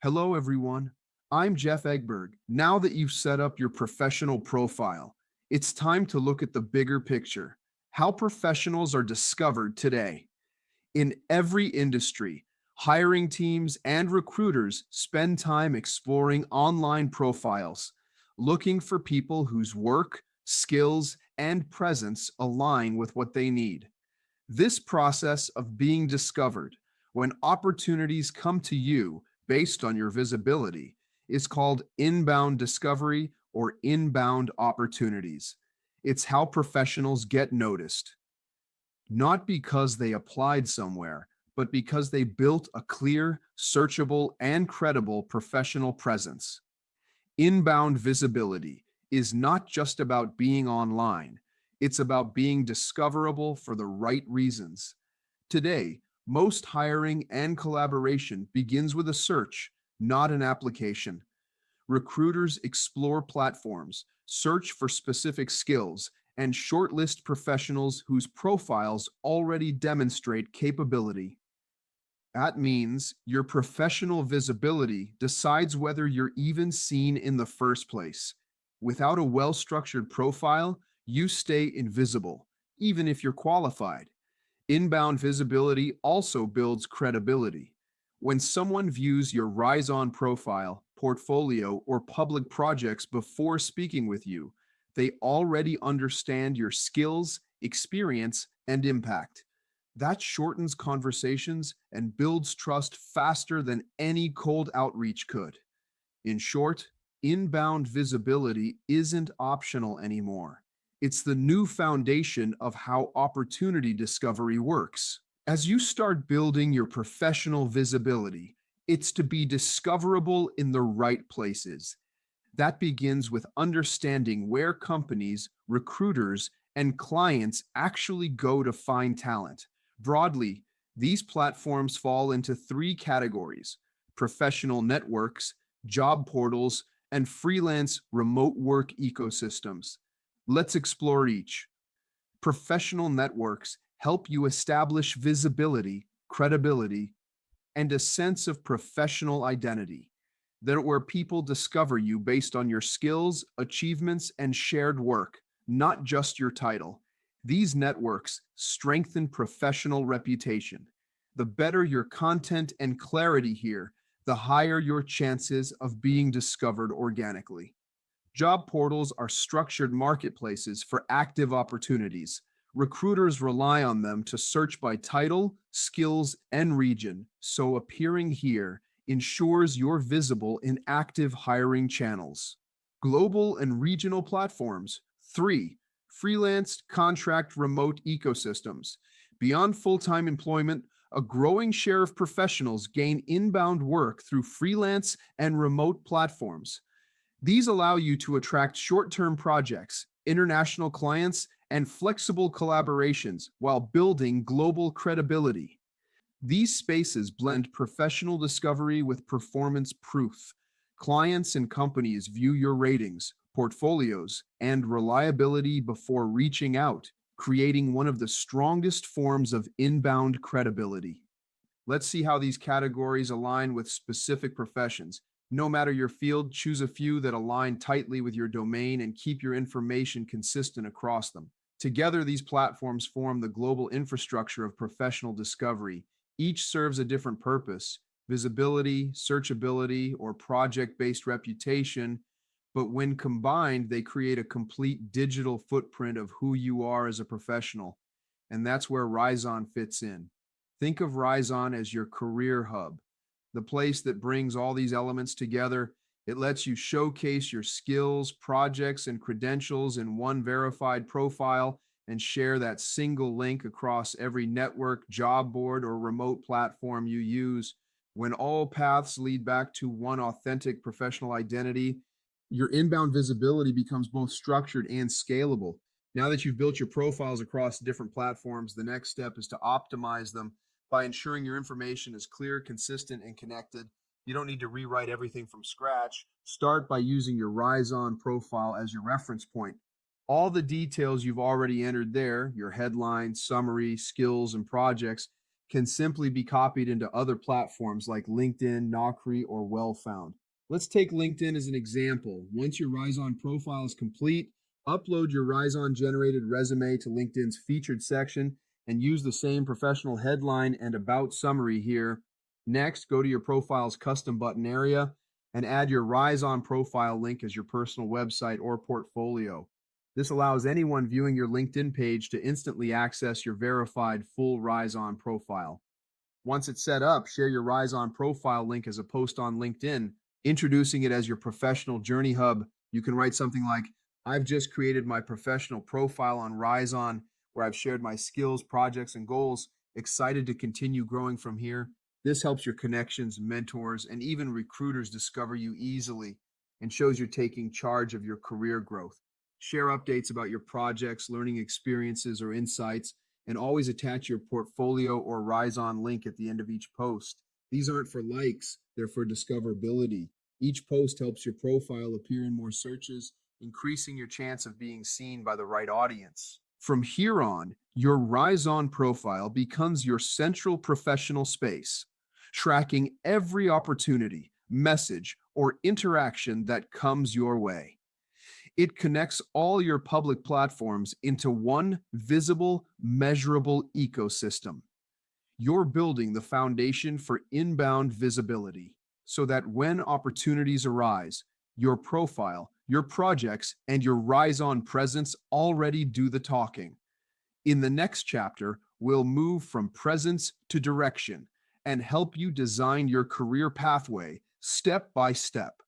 Hello, everyone. I'm Jeff Egberg. Now that you've set up your professional profile, it's time to look at the bigger picture, how professionals are discovered today. In every industry, hiring teams and recruiters spend time exploring online profiles, looking for people whose work, skills, and presence align with what they need. This process of being discovered, when opportunities come to you based on your visibility, is called inbound discovery or inbound opportunities. It's how professionals get noticed, not because they applied somewhere, but because they built a clear, searchable, and credible professional presence. Inbound visibility is not just about being online, it's about being discoverable for the right reasons. Today, most hiring and collaboration begins with a search, not an application. Recruiters explore platforms, search for specific skills, and shortlist professionals whose profiles already demonstrate capability. That means your professional visibility decides whether you're even seen in the first place. Without a well structured profile, you stay invisible, even if you're qualified. Inbound visibility also builds credibility. When someone views your RiseON profile, portfolio, or public projects before speaking with you, they already understand your skills, experience, and impact. That shortens conversations and builds trust faster than any cold outreach could. In short, inbound visibility isn't optional anymore. It's the new foundation of how opportunity discovery works. As you start building your professional visibility, it's to be discoverable in the right places. That begins with understanding where companies, recruiters, and clients actually go to find talent. Broadly, these platforms fall into three categories: professional networks, job portals, and freelance remote work ecosystems. Let's explore each. Professional networks help you establish visibility, credibility, and a sense of professional identity. They're where people discover you based on your skills, achievements, and shared work, not just your title. These networks strengthen professional reputation. The better your content and clarity here, the higher your chances of being discovered organically. Job portals are structured marketplaces for active opportunities. Recruiters rely on them to search by title, skills, and region, so appearing here ensures you're visible in active hiring channels. Global and regional platforms. 3. Freelance contract remote ecosystems. Beyond full time employment, a growing share of professionals gain inbound work through freelance and remote platforms. These allow you to attract short term projects, international clients, and flexible collaborations while building global credibility. These spaces blend professional discovery with performance proof. Clients and companies view your ratings, portfolios, and reliability before reaching out, creating one of the strongest forms of inbound credibility. Let's see how these categories align with specific professions. No matter your field, choose a few that align tightly with your domain and keep your information consistent across them. Together, these platforms form the global infrastructure of professional discovery. Each serves a different purpose: visibility, searchability, or project based reputation. But when combined, they create a complete digital footprint of who you are as a professional. And that's where RiseOn fits in. Think of RiseOn as your career hub, the place that brings all these elements together. It lets you showcase your skills, projects, and credentials in one verified profile and share that single link across every network, job board, or remote platform you use. When all paths lead back to one authentic professional identity, your inbound visibility becomes both structured and scalable. Now that you've built your profiles across different platforms, the next step is to optimize them by ensuring your information is clear, consistent, and connected. You don't need to rewrite everything from scratch. Start by using your RiseOn profile as your reference point. All the details you've already entered there, your headline, summary, skills, and projects, can simply be copied into other platforms like LinkedIn, Naukri, or Wellfound. Let's take LinkedIn as an example. Once your RiseON profile is complete, upload your RiseON generated resume to LinkedIn's featured section and use the same professional headline and about summary here. Next, go to your profile's custom button area and add your RiseON profile link as your personal website or portfolio. This allows anyone viewing your LinkedIn page to instantly access your verified full RiseON profile. Once it's set up, share your RiseON profile link as a post on LinkedIn, introducing it as your professional journey hub. You can write something like, I've just created my professional profile on RiseON where I've shared my skills, projects, and goals. Excited to continue growing from here. This helps your connections, mentors, and even recruiters discover you easily and shows you're taking charge of your career growth. Share updates about your projects, learning experiences, or insights, and always attach your portfolio or RiseON link at the end of each post. These aren't for likes, they're for discoverability. Each post helps your profile appear in more searches, increasing your chance of being seen by the right audience. From here on, your RiseON profile becomes your central professional space, tracking every opportunity, message, or interaction that comes your way. It connects all your public platforms into one visible, measurable ecosystem. You're building the foundation for inbound visibility so that when opportunities arise, your profile, your projects, and your RiseON presence already do the talking. In the next chapter, we'll move from presence to direction and help you design your career pathway step by step.